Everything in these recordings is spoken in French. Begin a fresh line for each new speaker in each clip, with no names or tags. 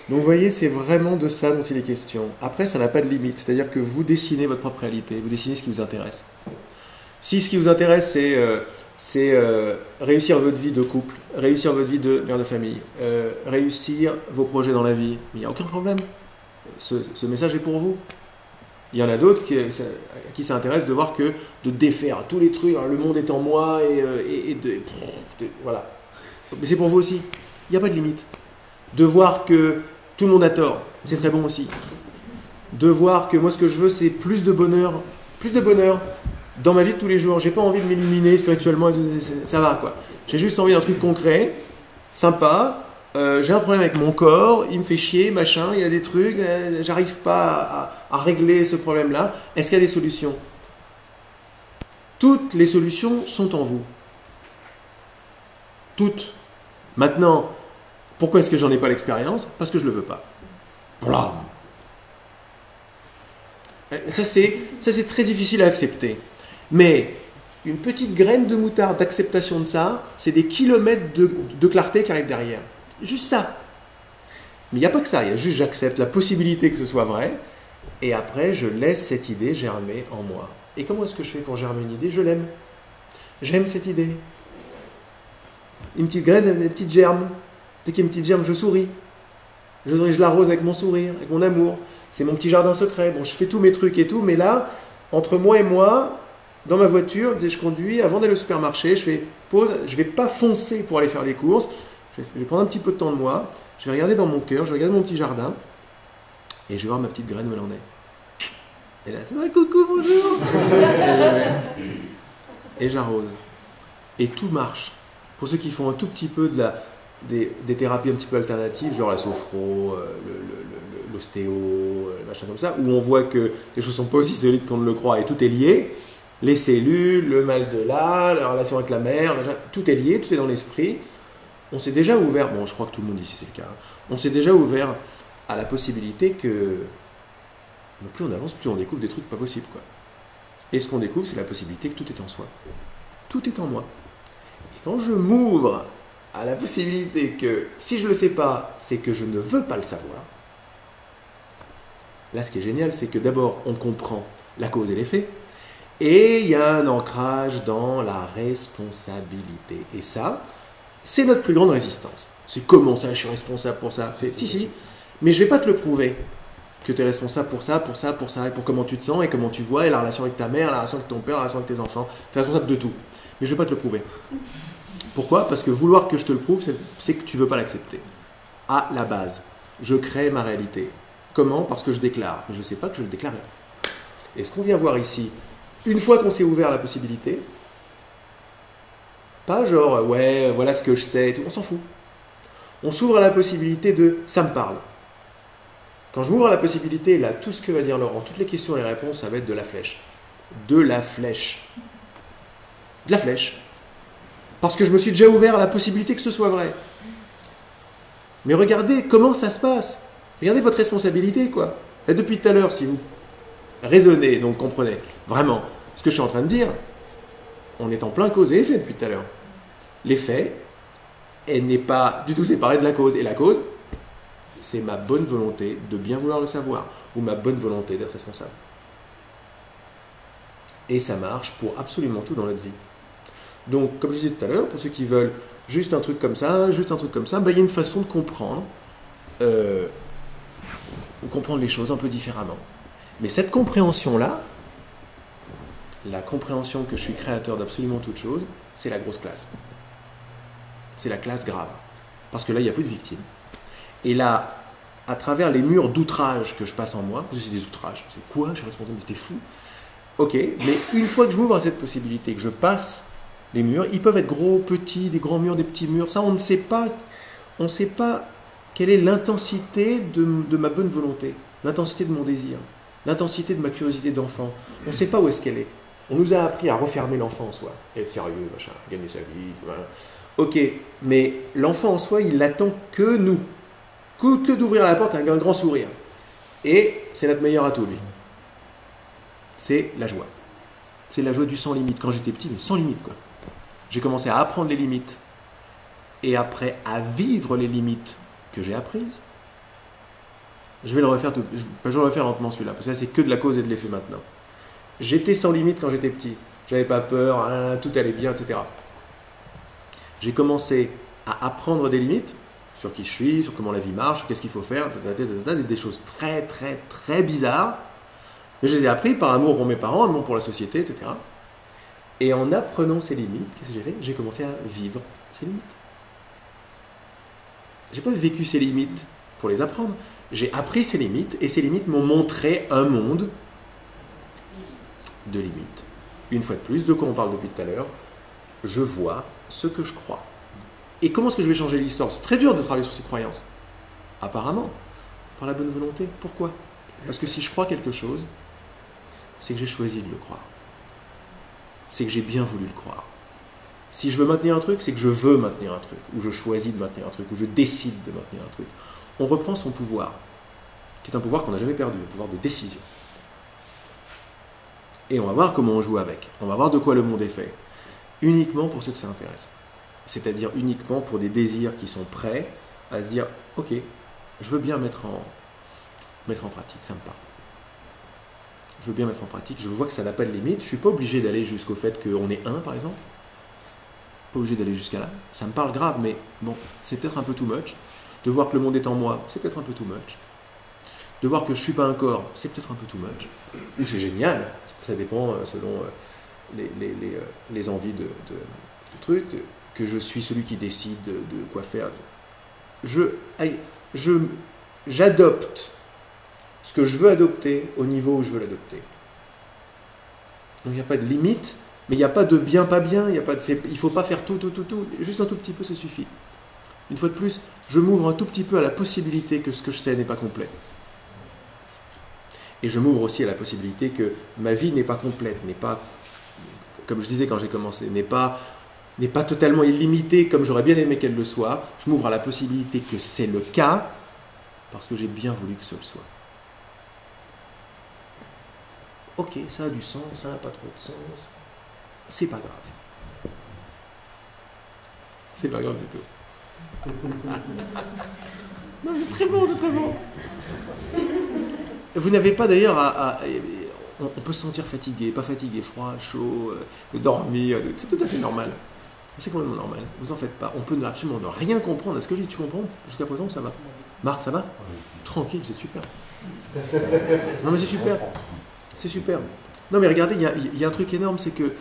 Donc vous voyez, c'est vraiment de ça dont il est question. Après, ça n'a pas de limite, c'est-à-dire que vous dessinez votre propre réalité, vous dessinez ce qui vous intéresse. Si ce qui vous intéresse, c'est réussir votre vie de couple, réussir votre vie de mère de famille, réussir vos projets dans la vie, il n'y a aucun problème. Ce message est pour vous. Il y en a d'autres à qui ça intéresse de voir que de défaire tous les trucs, le monde est en moi, voilà. Mais c'est pour vous aussi. Il n'y a pas de limite. De voir que tout le monde a tort, c'est très bon aussi. De voir que moi, ce que je veux, c'est plus de bonheur dans ma vie de tous les jours. J'ai pas envie de m'illuminer spirituellement, ça va quoi. J'ai juste envie d'un truc concret, sympa. J'ai un problème avec mon corps, il me fait chier, machin, il y a des trucs, j'arrive pas à régler ce problème-là. Est-ce qu'il y a des solutions? Toutes les solutions sont en vous. Toutes. Maintenant, pourquoi est-ce que j'en ai pas l'expérience? Parce que je le veux pas. Voilà. Ça c'est très difficile à accepter. Mais une petite graine de moutarde d'acceptation de ça, c'est des kilomètres de clarté qui arrivent derrière. Juste ça. Mais il n'y a pas que ça, il y a juste j'accepte la possibilité que ce soit vrai, et après je laisse cette idée germer en moi. Et comment est-ce que je fais quand germe une idée? Je l'aime. J'aime cette idée. Une petite graine, une petite germe. Dès qu'il y a une petite germe, je souris. Je l'arrose avec mon sourire, avec mon amour. C'est mon petit jardin secret. Bon, je fais tous mes trucs et tout, mais là, entre moi et moi, dans ma voiture, dès que je conduis, avant d'aller au supermarché, je fais pause, je ne vais pas foncer pour aller faire les courses. Je vais prendre un petit peu de temps de moi, je vais regarder dans mon cœur, je vais regarder mon petit jardin, et je vais voir ma petite graine où elle en est. Et là, ça va, coucou, bonjour. Et j'arrose. Et tout marche. Pour ceux qui font un tout petit peu des thérapies un petit peu alternatives, genre la sophro, l'ostéo, machin comme ça, où on voit que les choses ne sont pas aussi solides qu'on ne le croit et tout est lié. Les cellules, le mal de là, la relation avec la mère, machin, tout est lié, tout est dans l'esprit. On s'est déjà ouvert, bon je crois que tout le monde ici c'est le cas, on s'est déjà ouvert à la possibilité que plus on avance, plus on découvre des trucs pas possibles, quoi. Et ce qu'on découvre, c'est la possibilité que tout est en soi. Tout est en moi. Et quand je m'ouvre à la possibilité que si je ne le sais pas, c'est que je ne veux pas le savoir, là ce qui est génial, c'est que d'abord on comprend la cause et l'effet, et il y a un ancrage dans la responsabilité. Et ça, c'est notre plus grande résistance. C'est comment ça, je suis responsable pour ça. Si, mais je ne vais pas te le prouver que tu es responsable pour ça, et pour comment tu te sens, et comment tu vois, et la relation avec ta mère, la relation avec ton père, la relation avec tes enfants. Tu es responsable de tout. Mais je ne vais pas te le prouver. Pourquoi? Parce que vouloir que je te le prouve, c'est que tu ne veux pas l'accepter. À la base, je crée ma réalité. Comment? Parce que je déclare. Mais je ne sais pas que je le déclare. Et ce qu'on vient voir ici, une fois qu'on s'est ouvert à la possibilité, pas genre, ouais, voilà ce que je sais, et tout. On s'en fout. On s'ouvre à la possibilité de « ça me parle ». Quand je m'ouvre à la possibilité, là, tout ce que va dire Laurent, toutes les questions et les réponses, ça va être de la flèche. De la flèche. De la flèche. Parce que je me suis déjà ouvert à la possibilité que ce soit vrai. Mais regardez comment ça se passe. Regardez votre responsabilité, quoi. Et depuis tout à l'heure, si vous raisonnez, donc comprenez, vraiment, ce que je suis en train de dire, on est en plein cause et effet depuis tout à l'heure. L'effet, elle n'est pas du tout séparée de la cause. Et la cause, c'est ma bonne volonté de bien vouloir le savoir, ou ma bonne volonté d'être responsable. Et ça marche pour absolument tout dans notre vie. Donc, comme je disais tout à l'heure, pour ceux qui veulent juste un truc comme ça, il y a une façon de comprendre, les choses un peu différemment. Mais cette compréhension-là, la compréhension que je suis créateur d'absolument toute chose, c'est la grosse classe. C'est la classe grave. Parce que là, il n'y a plus de victimes. Et là, à travers les murs d'outrage que je passe en moi, parce que c'est des outrages, c'est quoi? Je suis responsable, mais t'es fou. Ok, mais une fois que je m'ouvre à cette possibilité, que je passe les murs, ils peuvent être gros, petits, des grands murs, des petits murs, ça on ne sait pas quelle est l'intensité de ma bonne volonté, l'intensité de mon désir, l'intensité de ma curiosité d'enfant. On ne sait pas où est-ce qu'elle est. On nous a appris à refermer l'enfant en soi, être sérieux, machin, gagner sa vie, voilà. Ok, mais l'enfant en soi, il n'attend que nous, que d'ouvrir la porte avec un grand sourire. Et c'est notre meilleur atout, lui. C'est la joie. C'est la joie du sans limite. Quand j'étais petit, mais sans limite, quoi. J'ai commencé à apprendre les limites et après à vivre les limites que j'ai apprises. Je vais le refaire, je vais le refaire lentement celui-là, parce que là c'est que de la cause et de l'effet maintenant. J'étais sans limite quand j'étais petit. J'avais pas peur, hein, tout allait bien, etc. J'ai commencé à apprendre des limites sur qui je suis, sur comment la vie marche, sur qu'est-ce qu'il faut faire, des choses très très très bizarres. Mais je les ai appris par amour pour mes parents, amour pour la société, etc. Et en apprenant ces limites, qu'est-ce que j'ai fait? J'ai commencé à vivre ces limites. J'ai pas vécu ces limites pour les apprendre. J'ai appris ces limites et ces limites m'ont montré un monde de limites. Une fois de plus, de quoi on parle depuis tout à l'heure, je vois ce que je crois. Et comment est-ce que je vais changer l'histoire? C'est très dur de travailler sur ces croyances. Apparemment, par la bonne volonté. Pourquoi? Parce que si je crois quelque chose, c'est que j'ai choisi de le croire. C'est que j'ai bien voulu le croire. Si je veux maintenir un truc, c'est que je veux maintenir un truc, ou je choisis de maintenir un truc, ou je décide de maintenir un truc. On reprend son pouvoir, qui est un pouvoir qu'on n'a jamais perdu, un pouvoir de décision. Et on va voir comment on joue avec. On va voir de quoi le monde est fait. Uniquement pour ceux que ça intéresse. C'est-à-dire uniquement pour des désirs qui sont prêts à se dire « Ok, je veux bien mettre en pratique, ça me parle. Je veux bien mettre en pratique, je vois que ça n'a pas de limite. Je ne suis pas obligé d'aller jusqu'au fait qu'on est un, par exemple. Pas obligé d'aller jusqu'à là. Ça me parle grave, mais bon, c'est peut-être un peu too much. De voir que le monde est en moi, c'est peut-être un peu too much. De voir que je ne suis pas un corps, c'est peut-être un peu too much. C'est génial. Ça dépend selon les envies de trucs, que je suis celui qui décide de quoi faire. J'adopte ce que je veux adopter au niveau où je veux l'adopter. Donc il n'y a pas de limite, mais il n'y a pas de bien, pas bien, il ne faut pas faire tout, juste un tout petit peu, ça suffit. Une fois de plus, je m'ouvre un tout petit peu à la possibilité que ce que je sais n'est pas complet. Et je m'ouvre aussi à la possibilité que ma vie n'est pas complète, n'est pas, comme je disais quand j'ai commencé, n'est pas totalement illimitée comme j'aurais bien aimé qu'elle le soit. Je m'ouvre à la possibilité que c'est le cas, parce que j'ai bien voulu que ce le soit. Ok, ça a du sens, ça n'a pas trop de sens. C'est pas grave. C'est pas grave du tout. Non, c'est très bon, c'est très bon. Vous n'avez pas d'ailleurs on peut se sentir fatigué, pas fatigué, froid, chaud, dormir, c'est tout à fait normal. C'est complètement normal, vous en faites pas. On peut absolument ne rien comprendre à ce que je dis, tu comprends? Jusqu'à présent, ça va. Marc, ça va? Tranquille, c'est super. Non mais c'est super. C'est super. Non mais regardez, il y a un truc énorme, c'est que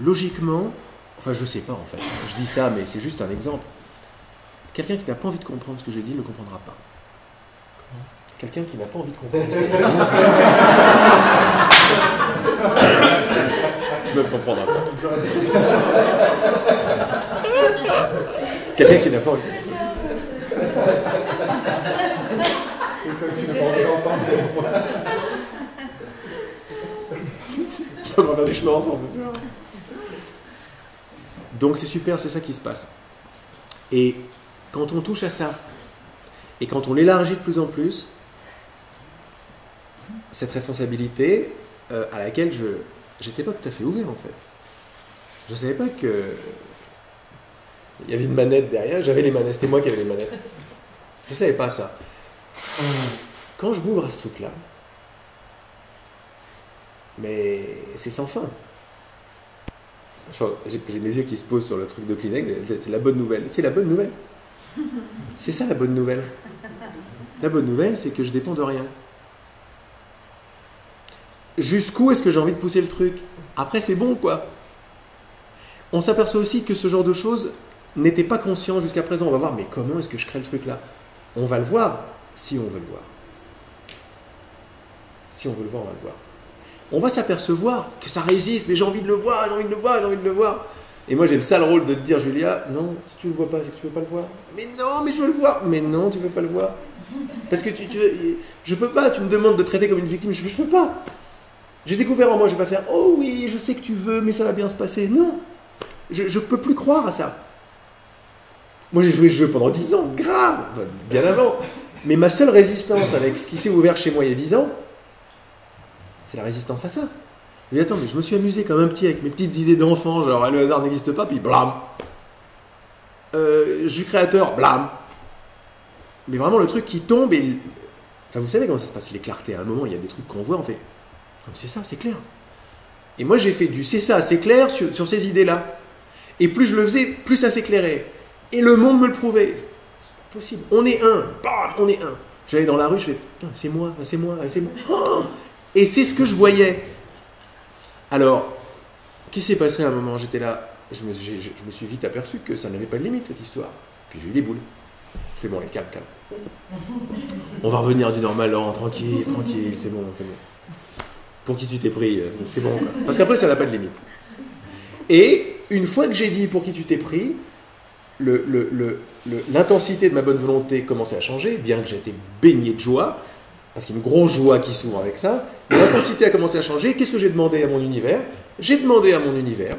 logiquement, enfin je sais pas en fait, je dis ça mais c'est juste un exemple. Quelqu'un qui n'a pas envie de comprendre ce que j'ai dit ne le comprendra pas. Quelqu'un qui n'a pas envie de comprendre ce que j'ai dit ne le comprendra pas. Quelqu'un qui n'a pas envie de on va faire du chemin ensemble. Donc c'est super, c'est ça qui se passe. Et quand on touche à ça, et quand on l'élargit de plus en plus, cette responsabilité à laquelle j'étais pas tout à fait ouvert en fait. Je savais pas que il y avait une manette derrière, j'avais les manettes, c'était moi qui avais les manettes. Je savais pas ça. Quand je m'ouvre à ce truc-là, mais c'est sans fin. J'ai mes yeux qui se posent sur le truc de Kleenex, c'est la bonne nouvelle. C'est la bonne nouvelle. C'est ça la bonne nouvelle. La bonne nouvelle, c'est que je dépends de rien. Jusqu'où est-ce que j'ai envie de pousser le truc? Après, c'est bon, quoi. On s'aperçoit aussi que ce genre de choses n'était pas conscient jusqu'à présent. On va voir, mais comment est-ce que je crée le truc là? On va le voir, si on veut le voir. Si on veut le voir, on va le voir. On va s'apercevoir que ça résiste, mais j'ai envie de le voir, j'ai envie de le voir, j'ai envie de le voir. Et moi, j'ai le sale rôle de te dire, Julia, non, si tu ne le vois pas, c'est que tu ne veux pas le voir. Mais non, mais je veux le voir. Mais non, tu ne veux pas le voir. Parce que je peux pas, tu me demandes de traiter comme une victime, je peux pas. J'ai découvert en moi, je vais pas faire, oh oui, je sais que tu veux, mais ça va bien se passer. Non, je peux plus croire à ça. Moi, j'ai joué ce jeu pendant 10 ans, grave, bien avant. Mais ma seule résistance avec ce qui s'est ouvert chez moi il y a 10 ans, c'est la résistance à ça. Je dis, attends, mais je me suis amusé comme un petit avec mes petites idées d'enfant, genre le hasard n'existe pas, puis blam. Je suis créateur, blam. Mais vraiment le truc qui tombe, Enfin, vous savez comment ça se passe, les clartés. À un moment, il y a des trucs qu'on voit, on fait « c'est ça, c'est clair ». Et moi, j'ai fait du « c'est ça, c'est clair » sur ces idées-là. Et plus je le faisais, plus ça s'éclairait. Et le monde me le prouvait. C'est pas possible. On est un. Bam, on est un. J'allais dans la rue, je fais « c'est moi, c'est moi, c'est moi. Oh » Et c'est ce que je voyais. Alors, qu'est-ce qui s'est passé à un moment? J'étais là, je me suis vite aperçu que ça n'avait pas de limite, cette histoire. Puis j'ai eu des boules. Je fais bon, allez, calme, calme. On va revenir du normal, Laurent, tranquille, tranquille, c'est bon, c'est bon. Pour qui tu t'es pris, c'est bon. Quoi. Parce qu'après, ça n'a pas de limite. Et une fois que j'ai dit pour qui tu t'es pris, l'intensité de ma bonne volonté commençait à changer, bien que j'étais baigné de joie, parce qu'il y a une grosse joie qui s'ouvre avec ça. L'intensité a commencé à changer. Qu'est-ce que j'ai demandé à mon univers? J'ai demandé à mon univers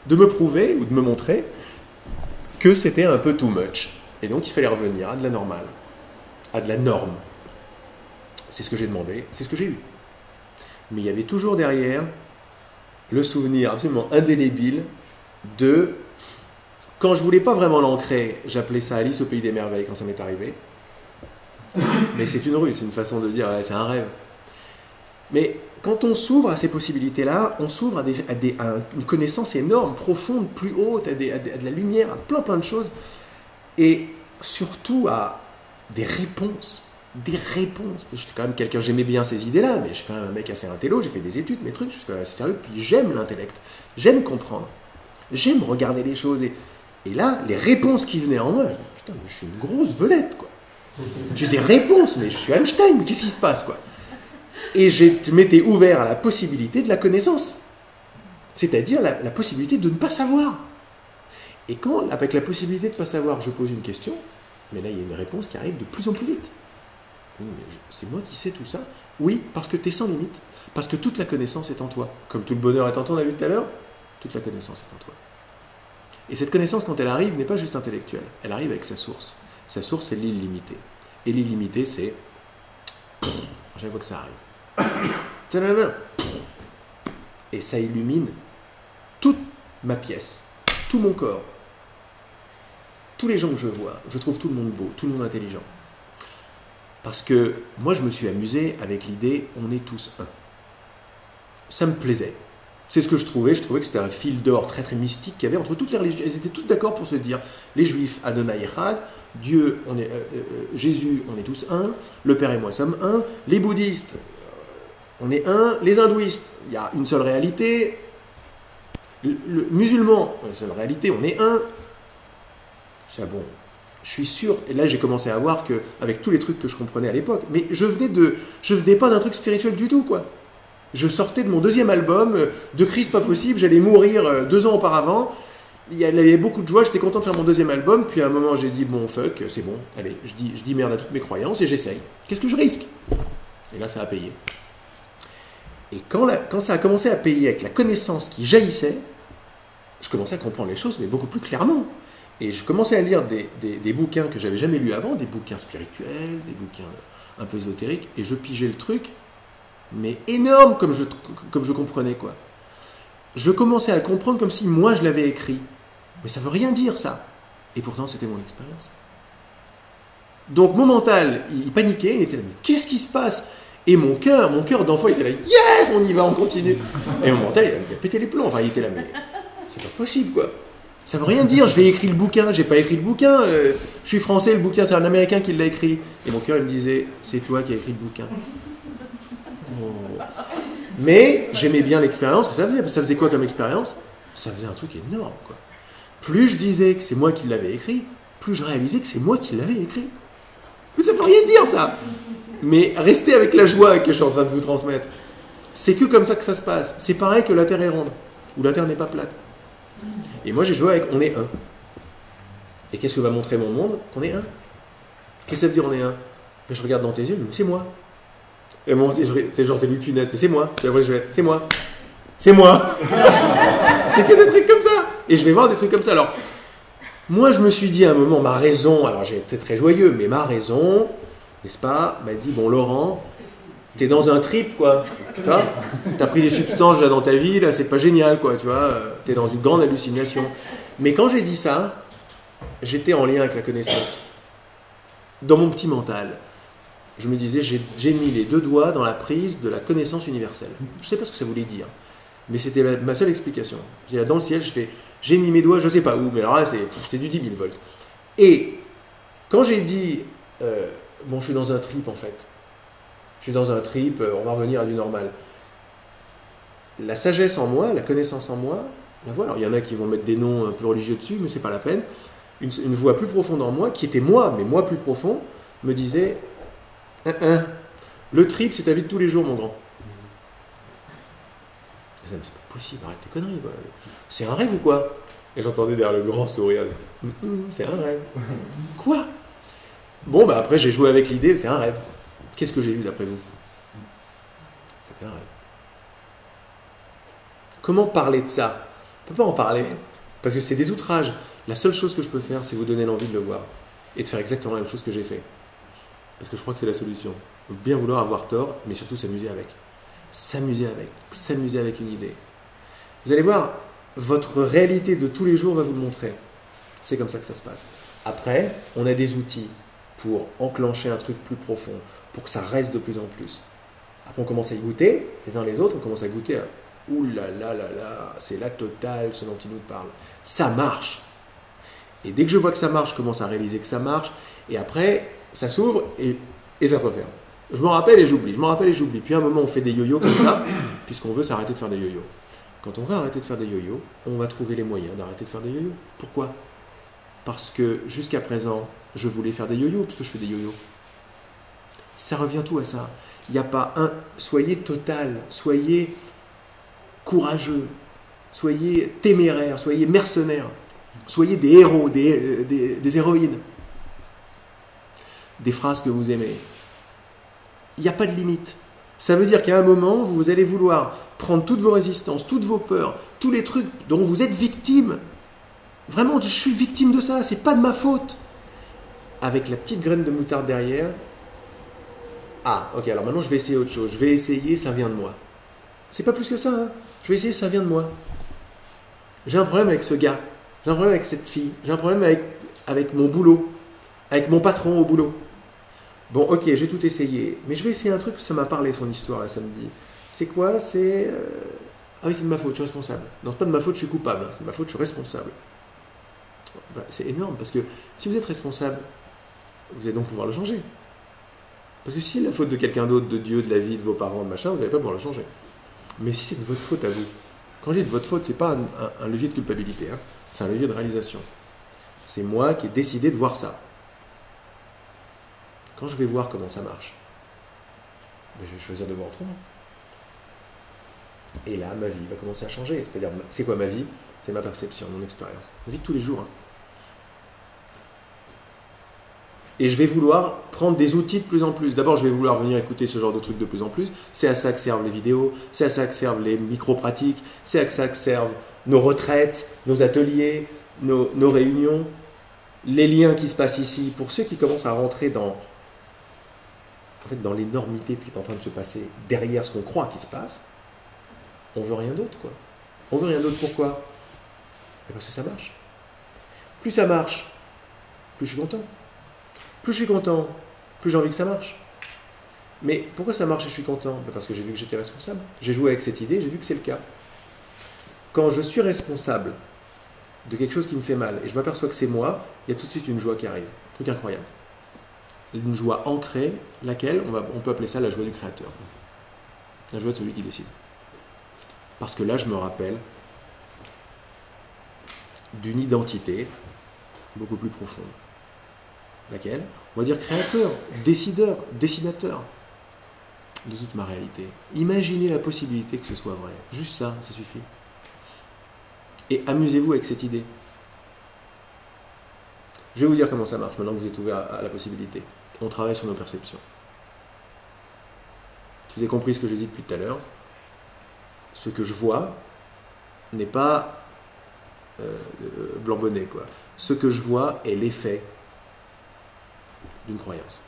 de me prouver ou de me montrer que c'était un peu too much. Et donc, il fallait revenir à de la normale, à de la norme. C'est ce que j'ai demandé, c'est ce que j'ai eu. Mais il y avait toujours derrière le souvenir absolument indélébile de... Quand je ne voulais pas vraiment l'ancrer, j'appelais ça Alice au pays des merveilles quand ça m'est arrivé. Mais c'est une ruse, c'est une façon de dire, ouais, c'est un rêve. Mais quand on s'ouvre à ces possibilités-là, on s'ouvre à une connaissance énorme, profonde, plus haute, à de la lumière, à plein de choses. Et surtout à des réponses. Des réponses. Je suis quand même quelqu'un, j'aimais bien ces idées-là, mais je suis quand même un mec assez intello, j'ai fait des études, mes trucs, je suis quand même assez sérieux, puis j'aime l'intellect. J'aime comprendre. J'aime regarder les choses. Et là, les réponses qui venaient en moi, je me dis, putain, mais je suis une grosse vedette, quoi. J'ai des réponses, mais je suis Einstein, qu'est-ce qui se passe, quoi? Et je m'étais ouvert à la possibilité de la connaissance. C'est-à-dire la possibilité de ne pas savoir. Et quand, avec la possibilité de ne pas savoir, je pose une question, mais là, il y a une réponse qui arrive de plus en plus vite. Oui, mais c'est moi qui sais tout ça? Oui, parce que tu es sans limite. Parce que toute la connaissance est en toi. Comme tout le bonheur est en toi, on a vu tout à l'heure, toute la connaissance est en toi. Et cette connaissance, quand elle arrive, n'est pas juste intellectuelle. Elle arrive avec sa source. Sa source, c'est l'illimité. Et l'illimité, c'est... Chaque fois que ça arrive. Et ça illumine toute ma pièce, tout mon corps, tous les gens que je vois. Je trouve tout le monde beau, tout le monde intelligent. Parce que moi, je me suis amusé avec l'idée « on est tous un ». Ça me plaisait. C'est ce que je trouvais. Je trouvais que c'était un fil d'or très très mystique qu'il y avait entre toutes les religions. Elles étaient toutes d'accord pour se dire les Juifs, Adonai Echad, Dieu, Jésus, on est tous un, le Père et moi sommes un, les bouddhistes, on est un, les hindouistes, il y a une seule réalité, le musulman, une seule réalité, on est un. Bon, je suis sûr, et là j'ai commencé à voir qu'avec tous les trucs que je comprenais à l'époque, mais je venais pas d'un truc spirituel du tout, quoi. Je sortais de mon deuxième album, de crise pas possible, j'allais mourir 2 ans auparavant, il y avait beaucoup de joie, j'étais content de faire mon deuxième album, puis à un moment j'ai dit bon fuck, c'est bon, allez, je dis merde à toutes mes croyances et j'essaye. Qu'est-ce que je risque? Et là ça a payé. Et quand ça a commencé à payer avec la connaissance qui jaillissait, je commençais à comprendre les choses, mais beaucoup plus clairement. Et je commençais à lire des bouquins que j'avais jamais lus avant, des bouquins spirituels, des bouquins un peu ésotériques, et je pigeais le truc, mais énorme comme je comprenais, quoi. Je commençais à le comprendre comme si moi je l'avais écrit. Mais ça veut rien dire, ça. Et pourtant, c'était mon expérience. Donc, mon mental, il paniquait, il était là, mais qu'est-ce qui se passe? Et mon cœur d'enfant, il était là, yes, on y va, on continue. Et mon mental, il a pété les plombs. Enfin, il était là, mais c'est pas possible, quoi. Ça veut rien dire, je l'ai écrit le bouquin, j'ai pas écrit le bouquin. Je suis français, le bouquin, c'est un Américain qui l'a écrit. Et mon cœur, il me disait, c'est toi qui as écrit le bouquin. Oh. Mais j'aimais bien l'expérience que ça faisait. Ça faisait quoi comme expérience? Ça faisait un truc énorme, quoi. Plus je disais que c'est moi qui l'avais écrit, plus je réalisais que c'est moi qui l'avais écrit. Mais ça ne veut rien dire, ça. Mais restez avec la joie que je suis en train de vous transmettre. C'est que comme ça que ça se passe. C'est pareil que la Terre est ronde, ou la Terre n'est pas plate. Et moi, j'ai joué avec on est un. Et qu'est-ce que va montrer mon monde? Qu'on est un. Qu'est-ce que ça veut dire on est un? Mais je regarde dans tes yeux, mais c'est moi. Et moi, c'est genre, c'est lui Funès, mais c'est moi. Et après, je vais, c'est moi. C'est moi. C'est que des trucs comme ça. Et je vais voir des trucs comme ça. Alors, moi, je me suis dit à un moment, ma raison, alors j'ai été très joyeux, mais ma raison, n'est-ce pas, m'a dit, bon, Laurent, t'es dans un trip, quoi. T'as pris des substances là dans ta vie, là, c'est pas génial, quoi, tu vois. T'es dans une grande hallucination. Mais quand j'ai dit ça, j'étais en lien avec la connaissance. Dans mon petit mental. je me disais, j'ai mis les deux doigts dans la prise de la connaissance universelle. Je ne sais pas ce que ça voulait dire, mais c'était ma seule explication. Dans le ciel, j'ai mis mes doigts, je ne sais pas où, mais alors là, c'est du 10 000 volts. Et quand j'ai dit, bon, je suis dans un trip en fait, je suis dans un trip, on va revenir à du normal. La sagesse en moi, la connaissance en moi, la voix, alors il y en a qui vont mettre des noms un peu religieux dessus, mais c'est pas la peine. Une voix plus profonde en moi, qui était moi, mais moi plus profond, me disait le trip, c'est ta vie de tous les jours, mon grand. C'est pas possible, arrête tes conneries. Quoi. C'est un rêve ou quoi? Et j'entendais derrière le grand sourire. C'est un rêve. Quoi? Bon, bah après, j'ai joué avec l'idée, c'est un rêve. Qu'est-ce que j'ai eu d'après vous? C'est un rêve. Comment parler de ça? On ne peut pas en parler, parce que c'est des outrages. La seule chose que je peux faire, c'est vous donner l'envie de le voir. Et de faire exactement la même chose que j'ai fait. Parce que je crois que c'est la solution. Bien vouloir avoir tort, mais surtout s'amuser avec. S'amuser avec une idée. Vous allez voir, votre réalité de tous les jours va vous le montrer. C'est comme ça que ça se passe. Après, on a des outils pour enclencher un truc plus profond, pour que ça reste de plus en plus. Après, on commence à y goûter, les uns les autres, on commence à goûter à ouh là là là là, c'est la totale ce dont il nous parle. Ça marche. Et dès que je vois que ça marche, je commence à réaliser que ça marche. Et après, ça s'ouvre et ça se referme. Je m'en rappelle et j'oublie. Puis à un moment, on fait des yo-yo comme ça, puisqu'on veut s'arrêter de faire des yo-yo. Quand on va arrêter de faire des yo-yo, on va trouver les moyens d'arrêter de faire des yo-yo. Pourquoi? Parce que jusqu'à présent, je voulais faire des yo-yo, parce que je fais des yo-yo. Ça revient tout à ça. Il n'y a pas un... Soyez total, soyez courageux, soyez téméraires, soyez mercenaires, soyez des héros, des héroïnes. Des phrases que vous aimez. Il n'y a pas de limite. Ça veut dire qu'à un moment, vous allez vouloir prendre toutes vos résistances, toutes vos peurs, tous les trucs dont vous êtes victime. Vraiment, je suis victime de ça, c'est pas de ma faute. Avec la petite graine de moutarde derrière. Ah, ok, alors maintenant je vais essayer autre chose. Je vais essayer, ça vient de moi. C'est pas plus que ça, hein. Je vais essayer, ça vient de moi. J'ai un problème avec ce gars. J'ai un problème avec cette fille. J'ai un problème avec mon boulot. Avec mon patron au boulot. Bon, ok, j'ai tout essayé. Mais je vais essayer un truc, ça m'a parlé son histoire là, samedi. C'est quoi? C'est... Ah oui, c'est de ma faute, je suis responsable. Non, c'est pas de ma faute, je suis coupable. C'est de ma faute, je suis responsable. Ben, c'est énorme, parce que si vous êtes responsable, vous allez donc pouvoir le changer. Parce que si c'est la faute de quelqu'un d'autre, de Dieu, de la vie, de vos parents, de machin, vous n'allez pas pouvoir le changer. Mais si c'est de votre faute à vous, quand je dis de votre faute, c'est pas un levier de culpabilité, hein. C'est un levier de réalisation. C'est moi qui ai décidé de voir ça. Quand je vais voir comment ça marche, ben je vais choisir de voir autrement. Et là, ma vie va commencer à changer. C'est-à-dire, c'est quoi ma vie? C'est ma perception, mon expérience. Ma vie de tous les jours. Hein. Et je vais vouloir prendre des outils de plus en plus. D'abord, je vais vouloir venir écouter ce genre de trucs de plus en plus. C'est à ça que servent les vidéos, c'est à ça que servent les micro-pratiques, c'est à ça que servent nos retraites, nos ateliers, nos réunions, les liens qui se passent ici. Pour ceux qui commencent à rentrer dans l'énormité de ce qui est en train de se passer derrière ce qu'on croit qui se passe, on veut rien d'autre, quoi. On veut rien d'autre, pourquoi? Parce que ça marche. Plus ça marche, plus je suis content. Plus je suis content, plus j'ai envie que ça marche. Mais pourquoi ça marche et je suis content? Parce que j'ai vu que j'étais responsable. J'ai joué avec cette idée, j'ai vu que c'est le cas. Quand je suis responsable de quelque chose qui me fait mal et je m'aperçois que c'est moi, il y a tout de suite une joie qui arrive. Un truc incroyable. Une joie ancrée, laquelle on peut appeler ça la joie du créateur. La joie de celui qui décide. Parce que là, je me rappelle d'une identité beaucoup plus profonde. Laquelle? On va dire créateur, décideur, dessinateur de toute ma réalité. Imaginez la possibilité que ce soit vrai. Juste ça, ça suffit. Et amusez-vous avec cette idée. Je vais vous dire comment ça marche maintenant que vous êtes ouvert à la possibilité. On travaille sur nos perceptions. Si vous avez compris ce que j'ai dit depuis tout à l'heure, ce que je vois n'est pas blanc-bonnet, quoi. Ce que je vois est l'effet d'une croyance.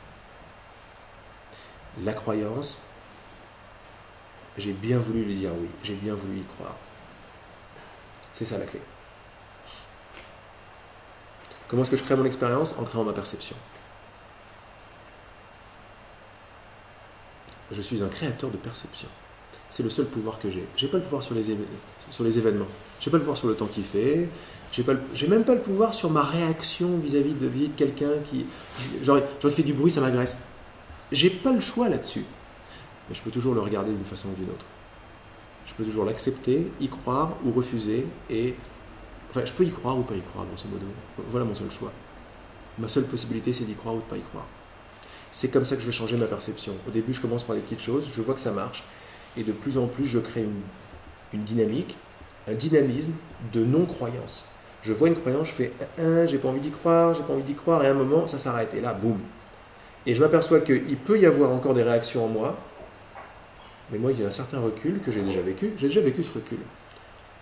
La croyance, j'ai bien voulu lui dire oui, j'ai bien voulu y croire. C'est ça la clé. Comment est-ce que je crée mon expérience? En créant ma perception. Je suis un créateur de perception. C'est le seul pouvoir que j'ai. Je n'ai pas le pouvoir sur les événements. Je n'ai pas le pouvoir sur le temps qu'il fait. J'ai même pas le pouvoir sur ma réaction vis-à-vis de quelqu'un qui... Genre, il fait du bruit, ça m'agresse. J'ai pas le choix là-dessus. Mais je peux toujours le regarder d'une façon ou d'une autre. Je peux toujours l'accepter, y croire ou refuser. Enfin, je peux y croire ou pas y croire, grosso modo. Voilà mon seul choix. Ma seule possibilité, c'est d'y croire ou de pas y croire. C'est comme ça que je vais changer ma perception. Au début, je commence par des petites choses, je vois que ça marche. Et de plus en plus, je crée une dynamique, un dynamisme de non-croyance. Je vois une croyance, je fais j'ai pas envie d'y croire, et à un moment, ça s'arrête. Et là, boum. Et je m'aperçois qu'il peut y avoir encore des réactions en moi, mais moi, il y a un certain recul que j'ai déjà vécu. J'ai déjà vécu ce recul.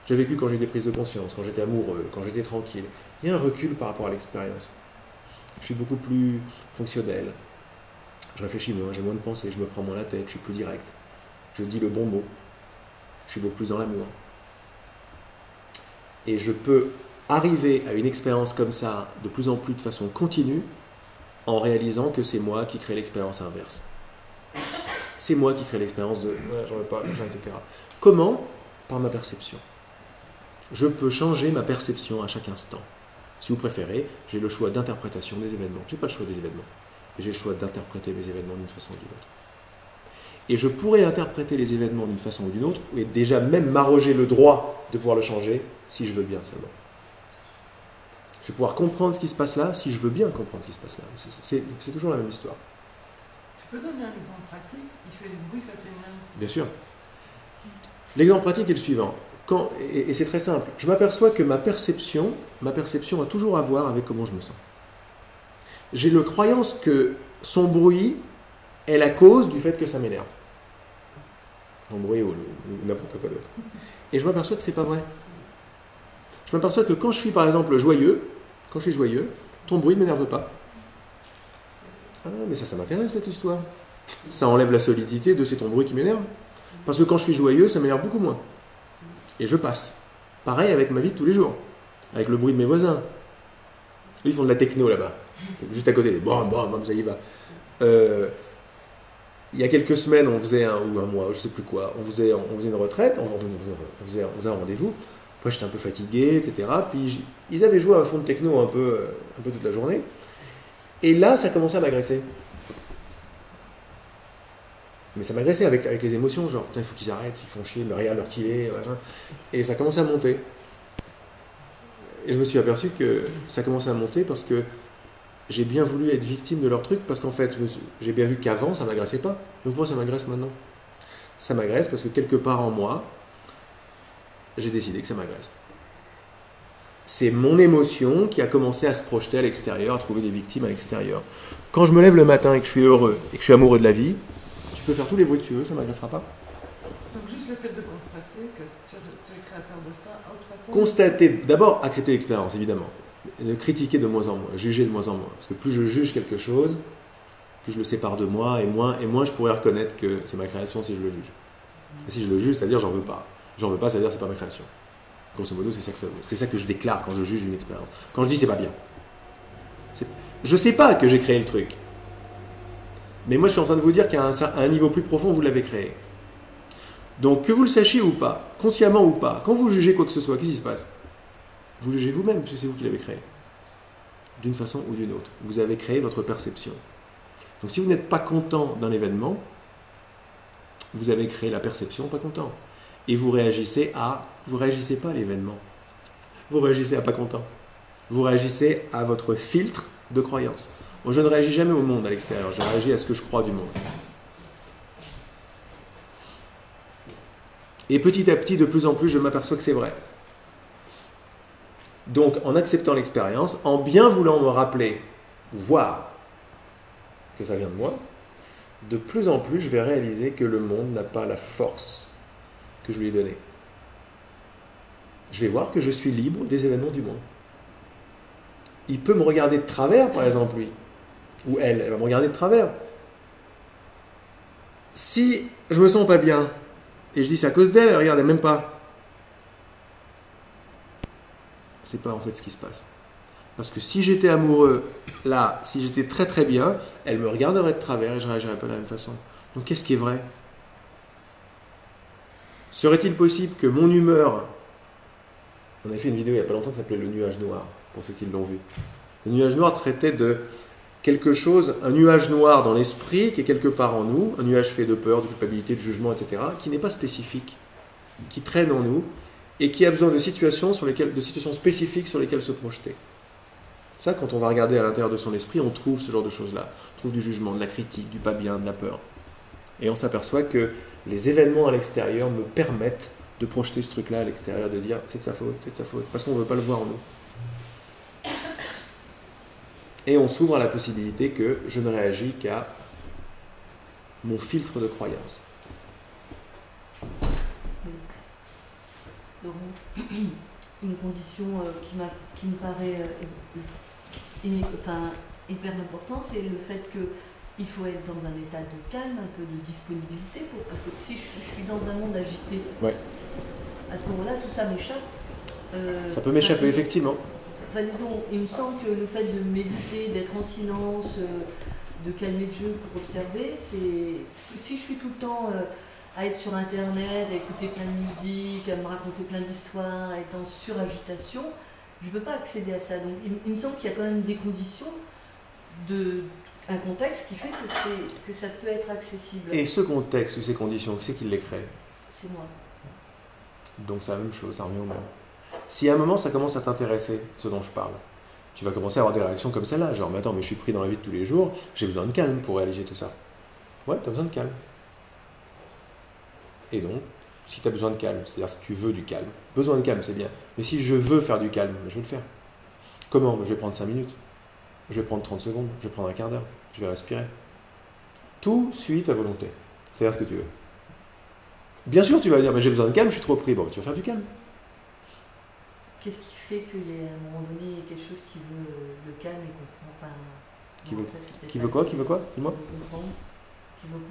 J'ai vécu quand j'ai des prises de conscience, quand j'étais amoureux, quand j'étais tranquille. Il y a un recul par rapport à l'expérience. Je suis beaucoup plus fonctionnel. Je réfléchis moins, j'ai moins de pensées, je me prends moins la tête, je suis plus direct. Je dis le bon mot. Je suis beaucoup plus dans l'amour. Et je peux arriver à une expérience comme ça, de plus en plus de façon continue, en réalisant que c'est moi qui crée l'expérience inverse. C'est moi qui crée l'expérience de j'en veux pas, etc. Comment ? Par ma perception. Je peux changer ma perception à chaque instant. Si vous préférez, j'ai le choix d'interprétation des événements. Je n'ai pas le choix des événements, mais j'ai le choix d'interpréter mes événements d'une façon ou d'une autre. Et je pourrais interpréter les événements d'une façon ou d'une autre, et déjà même m'arroger le droit de pouvoir le changer, si je veux bien seulement. Je vais pouvoir comprendre ce qui se passe là, si je veux bien comprendre ce qui se passe là. C'est toujours la même histoire.
Tu peux donner un exemple pratique ? Il fait du bruit, ça t'énerve ?
Bien sûr. L'exemple pratique est le suivant. Et c'est très simple. Je m'aperçois que ma perception a toujours à voir avec comment je me sens. J'ai la croyance que son bruit est la cause du fait que ça m'énerve. Son bruit ou n'importe quoi d'autre. Et je m'aperçois que c'est pas vrai. Je m'aperçois que quand je suis par exemple joyeux, ton bruit ne m'énerve pas. Ah, mais ça m'intéresse cette histoire. Ça enlève la solidité de c'est ton bruit qui m'énerve. Parce que quand je suis joyeux, ça m'énerve beaucoup moins. Et je passe. Pareil avec ma vie de tous les jours. Avec le bruit de mes voisins. Eux, ils font de la techno là-bas. Juste à côté. Bam, ça y va. Il y a quelques semaines, ou un mois, je ne sais plus quoi, on faisait une retraite, on faisait un rendez-vous. Après, j'étais un peu fatigué, etc. Puis ils avaient joué à un fond de techno un peu toute la journée. Et là, ça commençait à m'agresser. Mais ça m'agressait avec les émotions, genre, putain, il faut qu'ils arrêtent, ils font chier, mais regarde leur qu'il est, machin. Et ça commençait à monter. Et je me suis aperçu que ça commençait à monter parce que j'ai bien voulu être victime de leur truc, parce qu'en fait, j'ai bien vu qu'avant, ça ne m'agressait pas. Donc pourquoi ça m'agresse maintenant ? Ça m'agresse parce que quelque part en moi, j'ai décidé que ça m'agresse. C'est mon émotion qui a commencé à se projeter à l'extérieur, à trouver des victimes à l'extérieur. Quand je me lève le matin et que je suis heureux, et que je suis amoureux de la vie, tu peux faire tous les bruits que tu veux, ça ne m'agressera pas.
Donc juste le fait de constater que tu es créateur de ça, hop, ça tombe.
Constater, d'abord accepter l'expérience, évidemment. De critiquer de moins en moins, juger de moins en moins. Parce que plus je juge quelque chose, plus je le sépare de moi, et moins je pourrais reconnaître que c'est ma création si je le juge. Et si je le juge, c'est-à-dire j'en veux pas. J'en veux pas, c'est-à-dire c'est pas ma création. Grosso modo, c'est ça que ça veut. C'est ça que je déclare quand je juge une expérience. Quand je dis c'est pas bien. Je sais pas que j'ai créé le truc. Mais moi je suis en train de vous dire qu'à un niveau plus profond, vous l'avez créé. Donc que vous le sachiez ou pas, consciemment ou pas, quand vous jugez quoi que ce soit, qu'est-ce qui se passe ? Vous jugez vous-même, puisque c'est vous qui l'avez créé. D'une façon ou d'une autre. Vous avez créé votre perception. Donc si vous n'êtes pas content d'un événement, vous avez créé la perception pas content. Et vous réagissez pas à l'événement. Vous réagissez à pas content. Vous réagissez à votre filtre de croyance. Moi, je ne réagis jamais au monde à l'extérieur, je réagis à ce que je crois du monde. Et petit à petit, de plus en plus, je m'aperçois que c'est vrai. Donc, en acceptant l'expérience, en bien voulant me rappeler, voir que ça vient de moi, de plus en plus, je vais réaliser que le monde n'a pas la force que je lui ai donnée. Je vais voir que je suis libre des événements du monde. Il peut me regarder de travers, par exemple, lui. Ou elle va me regarder de travers. Si je me sens pas bien, et je dis c'est à cause d'elle, elle regarde, elle m'aime pas. C'est pas en fait ce qui se passe. Parce que si j'étais amoureux, là, si j'étais très très bien, elle me regarderait de travers et je réagirais pas de la même façon. Donc qu'est-ce qui est vrai? Serait-il possible que mon humeur... On avait fait une vidéo il n'y a pas longtemps qui s'appelait Le nuage noir, pour ceux qui l'ont vu. Le nuage noir traitait de quelque chose, un nuage noir dans l'esprit qui est quelque part en nous, un nuage fait de peur, de culpabilité, de jugement, etc., qui n'est pas spécifique, qui traîne en nous et qui a besoin de situations spécifiques sur lesquelles se projeter. Ça, quand on va regarder à l'intérieur de son esprit, on trouve ce genre de choses-là. On trouve du jugement, de la critique, du pas bien, de la peur. Et on s'aperçoit que les événements à l'extérieur me permettent de projeter ce truc-là à l'extérieur, de dire c'est de sa faute, parce qu'on ne veut pas le voir en nous. Et on s'ouvre à la possibilité que je ne réagis qu'à mon filtre de croyance.
Donc, une condition qui me paraît hyper importante, c'est le fait qu'il faut être dans un état de calme, un peu de disponibilité, parce que si je suis dans un monde agité,
ouais.
À ce moment-là, tout ça m'échappe.
Ça peut m'échapper, effectivement.
Enfin, disons, il me semble que le fait de méditer, d'être en silence, de calmer le jeu pour observer, c'est... Si je suis tout le temps à être sur Internet, à écouter plein de musique, à me raconter plein d'histoires, à être en suragitation, je ne peux pas accéder à ça. Donc, il me semble qu'il y a quand même des conditions, un contexte qui fait que ça peut être accessible.
Et ce contexte ou ces conditions, qui c'est qui les crée?
C'est moi.
Donc c'est la même chose, ça revient au même. Si à un moment ça commence à t'intéresser, ce dont je parle, tu vas commencer à avoir des réactions comme celle-là, genre mais attends, mais je suis pris dans la vie de tous les jours, j'ai besoin de calme pour réaliser tout ça. Ouais, tu as besoin de calme. Et donc, si tu as besoin de calme, c'est-à-dire si tu veux du calme, besoin de calme c'est bien, mais si je veux faire du calme, je vais le faire. Comment? Je vais prendre 5 minutes, je vais prendre 30 secondes, je vais prendre un quart d'heure, je vais respirer. Tout suit ta volonté, c'est-à-dire ce que tu veux. Bien sûr, tu vas dire, mais j'ai besoin de calme, je suis trop pris. Bon, tu vas faire du calme.
Qu'est-ce qui fait qu'il y a à un moment donné quelque chose qui veut le calme et comprend pas...
Qui veut quoi? Dis-moi.
Qui veut comprendre.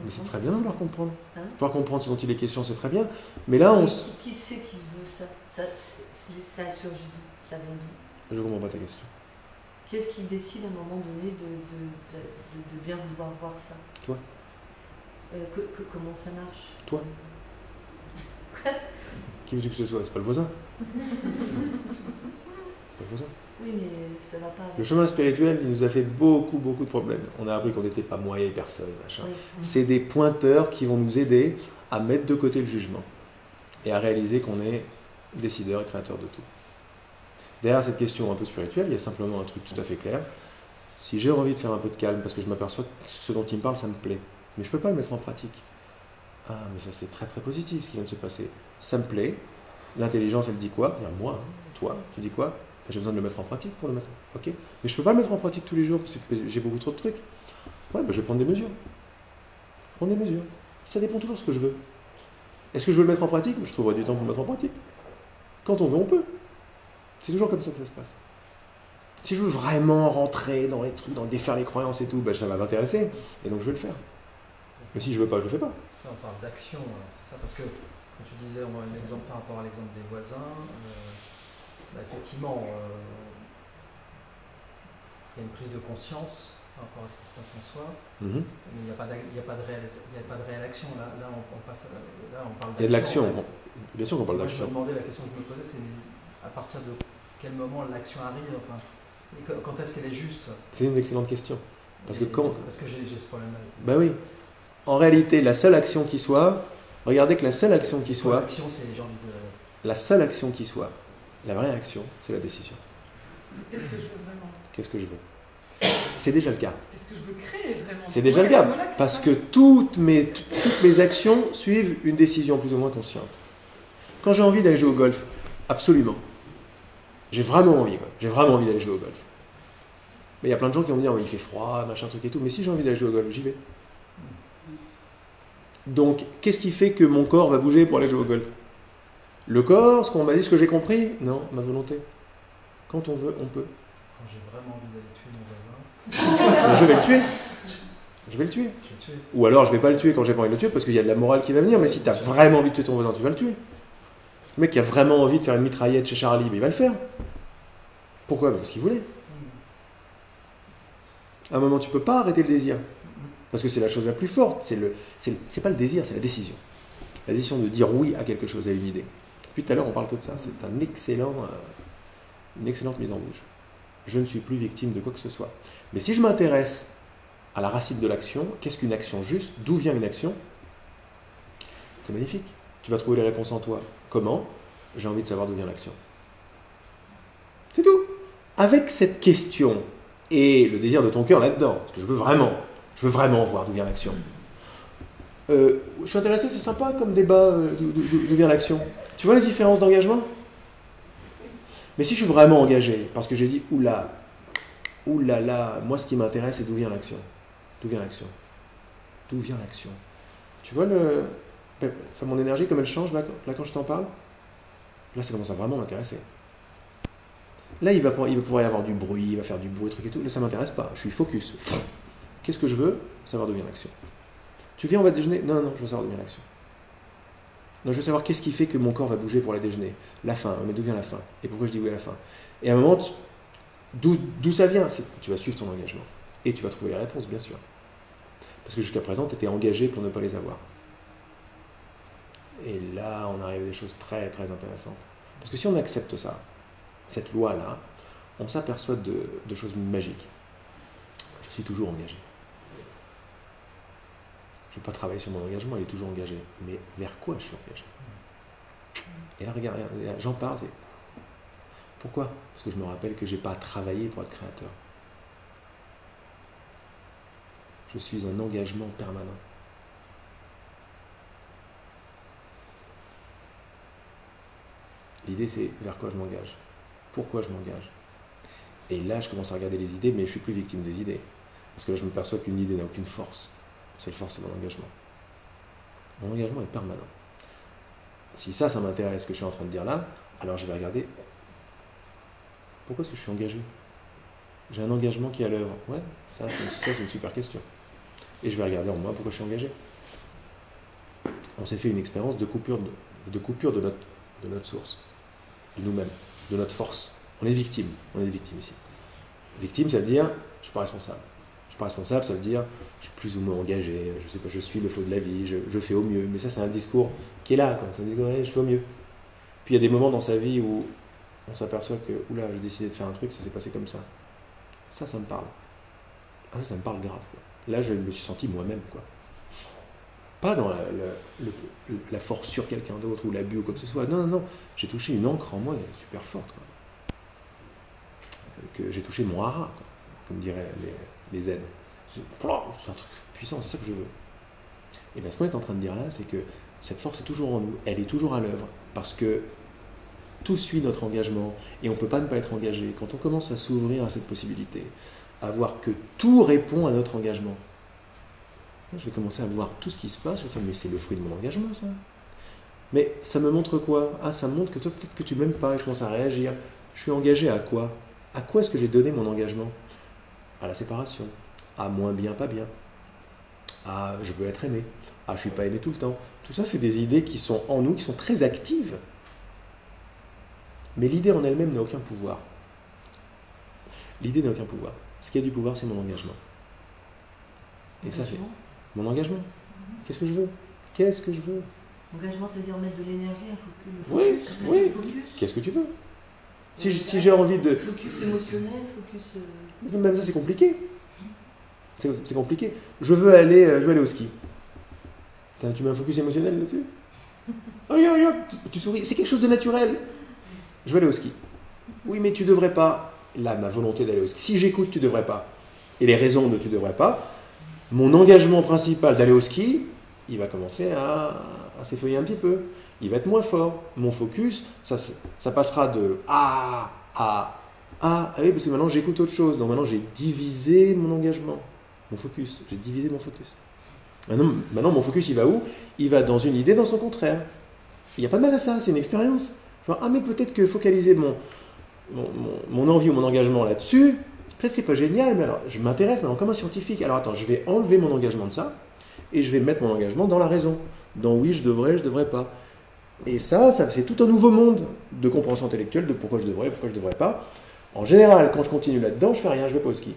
Mais c'est très bien de vouloir comprendre.
Hein?
Vouloir comprendre ce dont il est question, c'est très bien. Mais là, on...
Qui c'est qui veut ça? Ça surgit d'où? Ça vient d'où?
Je comprends pas ta question.
Qu'est-ce qui décide à un moment donné de bien vouloir voir ça?
Toi.
Comment ça marche?
Toi. Qui veux-tu que ce soit? C'est pas le voisin. Pas le voisin.
Oui, mais ça va pas.
Le chemin spirituel, il nous a fait beaucoup de problèmes. On a appris qu'on n'était pas moi et personne, machin. Oui. C'est des pointeurs qui vont nous aider à mettre de côté le jugement et à réaliser qu'on est décideur et créateur de tout. Derrière cette question un peu spirituelle, il y a simplement un truc tout à fait clair. Si j'ai envie de faire un peu de calme, parce que je m'aperçois que ce dont il me parle, ça me plaît, mais je ne peux pas le mettre en pratique. Ah, mais ça c'est très positif ce qui vient de se passer. Ça me plaît. L'intelligence, elle dit quoi? Moi, toi, tu dis quoi? J'ai besoin de le mettre en pratique pour le mettre. Ok. Mais je ne peux pas le mettre en pratique tous les jours parce que j'ai beaucoup trop de trucs. Ouais, je vais prendre des mesures. Prendre des mesures. Ça dépend toujours de ce que je veux. Est-ce que je veux le mettre en pratique? Je trouverai du temps pour le mettre en pratique. Quand on veut, on peut. C'est toujours comme ça que ça se passe. Si je veux vraiment rentrer dans les trucs, défaire les croyances et tout, ça va m'intéresser. Et donc je vais le faire. Mais si je veux pas, je le fais pas.
On parle d'action, c'est ça, parce que quand tu disais un exemple par rapport à l'exemple des voisins, effectivement, il y a une prise de conscience par rapport à ce qui se passe en soi, mais il n'y a pas de réelle action. Là, on passe, là, on parle d'action.
Il y a de l'action.
En fait.
Bien sûr qu'on parle d'action.
Je me demandais, la question que je me posais, c'est à partir de quel moment l'action arrive, enfin, et quand est-ce qu'elle est juste?
C'est une excellente question. Parce que
j'ai ce problème-là.
Ben oui. En réalité, la seule action qui soit, regardez que la seule action qui soit, la seule action qui soit, la vraie action, c'est la décision.
Qu'est-ce que je veux vraiment?
Qu'est-ce que je veux? C'est déjà le cas.
Qu'est-ce que je veux créer vraiment?
C'est déjà le cas, parce que toutes mes actions suivent une décision plus ou moins consciente. Quand j'ai envie d'aller jouer au golf, absolument. J'ai vraiment envie d'aller jouer au golf. Mais il y a plein de gens qui vont me dire, oh, il fait froid, machin, truc et tout, mais si j'ai envie d'aller jouer au golf, j'y vais. Donc, qu'est-ce qui fait que mon corps va bouger pour aller jouer au golf? Le corps, ce qu'on m'a dit, ce que j'ai compris? Non, ma volonté. Quand on veut, on peut.
Quand j'ai vraiment envie d'aller tuer mon voisin,
je vais le tuer. Je vais le tuer. Ou alors, je vais pas le tuer quand j'ai pas envie de le tuer, parce qu'il y a de la morale qui va venir, mais si tu as vraiment envie de tuer ton voisin, tu vas le tuer. Le mec qui a vraiment envie de faire une mitraillette chez Charlie, mais il va le faire. Pourquoi? Parce qu'il voulait. À un moment, tu peux pas arrêter le désir. Parce que c'est la chose la plus forte. C'est pas le désir, c'est la décision. La décision de dire oui à quelque chose, à une idée. Depuis tout à l'heure, on parle que de ça. C'est une excellente mise en bouche. Je ne suis plus victime de quoi que ce soit. Mais si je m'intéresse à la racine de l'action, qu'est-ce qu'une action juste? D'où vient une action? C'est magnifique. Tu vas trouver les réponses en toi. Comment? J'ai envie de savoir d'où vient l'action. C'est tout. Avec cette question et le désir de ton cœur là-dedans, parce que je veux vraiment voir d'où vient l'action. Je suis intéressé, c'est sympa comme débat, d'où vient l'action. Tu vois les différences d'engagement? Mais si je suis vraiment engagé, parce que j'ai dit, oula, moi ce qui m'intéresse, c'est d'où vient l'action. D'où vient l'action? D'où vient l'action? Tu vois mon énergie, comme elle change là quand je t'en parle? Là, ça commence à vraiment m'intéresser. Là, il va pouvoir y avoir du bruit, il va faire du bruit, truc et tout. Là, ça ne m'intéresse pas. Je suis focus. Qu'est-ce que je veux? Savoir d'où vient l'action. Tu viens, on va déjeuner? Non, je veux savoir d'où vient l'action. Non, je veux savoir qu'est-ce qui fait que mon corps va bouger pour aller déjeuner. La faim. Mais d'où vient la faim? Et pourquoi je dis oui à la faim? Et à un moment, d'où ça vient? Tu vas suivre ton engagement. Et tu vas trouver les réponses, bien sûr. Parce que jusqu'à présent, tu étais engagé pour ne pas les avoir. Et là, on arrive à des choses très, très intéressantes. Parce que si on accepte ça, cette loi-là, on s'aperçoit de choses magiques. Je suis toujours engagé. Je ne vais pas travailler sur mon engagement, il est toujours engagé. Mais vers quoi je suis engagé? Et là, regarde, j'en parle. Pourquoi? Parce que je me rappelle que je n'ai pas à travailler pour être créateur. Je suis un engagement permanent. L'idée, c'est vers quoi je m'engage. Pourquoi je m'engage. Et là, je commence à regarder les idées, mais je ne suis plus victime des idées. Parce que là, je me perçois qu'une idée n'a aucune force. La seule force, c'est mon engagement. Mon engagement est permanent. Si ça m'intéresse, ce que je suis en train de dire là, alors je vais regarder pourquoi est-ce que je suis engagé. J'ai un engagement qui est à l'œuvre. Ouais, ça c'est une super question. Et je vais regarder en moi pourquoi je suis engagé. On s'est fait une expérience de coupure de notre source, de nous-mêmes, de notre force. On est victime. On est des victimes ici. Victime, ça veut dire je ne suis pas responsable. Je ne suis pas responsable, ça veut dire je suis plus ou moins engagé, je sais pas, je suis le flot de la vie, je fais au mieux. Mais ça, c'est un discours qui est là, quoi. C'est un discours, je fais au mieux. Puis il y a des moments dans sa vie où on s'aperçoit que, oula, j'ai décidé de faire un truc, ça s'est passé comme ça. Ça me parle. Ah, ça me parle grave, quoi. Là, je me suis senti moi-même, quoi. Pas dans la force sur quelqu'un d'autre ou l'abus ou quoi que ce soit. Non. J'ai touché une encre en moi super forte, quoi. Que j'ai touché mon hara, quoi, comme diraient les zen. C'est un truc puissant, c'est ça que je veux. Et bien ce qu'on est en train de dire là, c'est que cette force est toujours en nous, elle est toujours à l'œuvre, parce que tout suit notre engagement, et on ne peut pas ne pas être engagé. Quand on commence à s'ouvrir à cette possibilité, à voir que tout répond à notre engagement, je vais commencer à voir tout ce qui se passe, je vais faire, mais c'est le fruit de mon engagement, ça. Mais ça me montre quoi? Ah, ça me montre que toi, peut-être que tu m'aimes pas, et je commence à réagir. Je suis engagé à quoi? À quoi est-ce que j'ai donné mon engagement? À la séparation, à moins bien, pas bien, à je veux être aimé, à je suis pas aimé tout le temps. Tout ça, c'est des idées qui sont en nous, qui sont très actives. Mais l'idée en elle-même n'a aucun pouvoir. L'idée n'a aucun pouvoir. Ce qui a du pouvoir, c'est mon engagement. Et ça fait mon engagement. Qu'est-ce que je veux? Qu'est-ce que je veux?
Engagement, c'est-à-dire mettre de l'énergie, un focus.
Oui. Qu'est-ce que tu veux? Si j'ai envie de...
Focus émotionnel, focus...
Même ça, c'est compliqué. C'est compliqué. Je veux aller au ski. Tu mets un focus émotionnel là-dessus? Regarde, tu souris. C'est quelque chose de naturel. Je veux aller au ski. Oui, mais tu devrais pas. Là, ma volonté d'aller au ski. Si j'écoute, tu devrais pas. Et les raisons de tu devrais pas, mon engagement principal d'aller au ski, il va commencer à s'effeuiller un petit peu. Il va être moins fort. Mon focus, ça passera de ah oui, parce que maintenant j'écoute autre chose. Donc maintenant j'ai divisé mon engagement, mon focus. J'ai divisé mon focus. Maintenant mon focus, il va où? Il va dans une idée, dans son contraire. Il n'y a pas de mal à ça, c'est une expérience. Mais peut-être que focaliser mon envie ou mon engagement là-dessus, peut-être c'est pas génial, mais alors je m'intéresse maintenant comme un scientifique. Alors attends, je vais enlever mon engagement de ça et je vais mettre mon engagement dans la raison. Dans oui, je devrais pas. Et ça c'est tout un nouveau monde de compréhension intellectuelle de pourquoi je devrais pas. En général, quand je continue là-dedans, je fais rien, je vais pas au ski.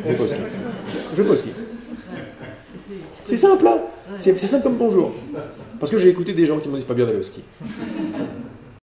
Je vais pas au ski.
Oui.
C'est simple, hein.
Ouais.
C'est simple comme bonjour. Parce que j'ai écouté des gens qui m'ont dit c'est pas bien d'aller au ski.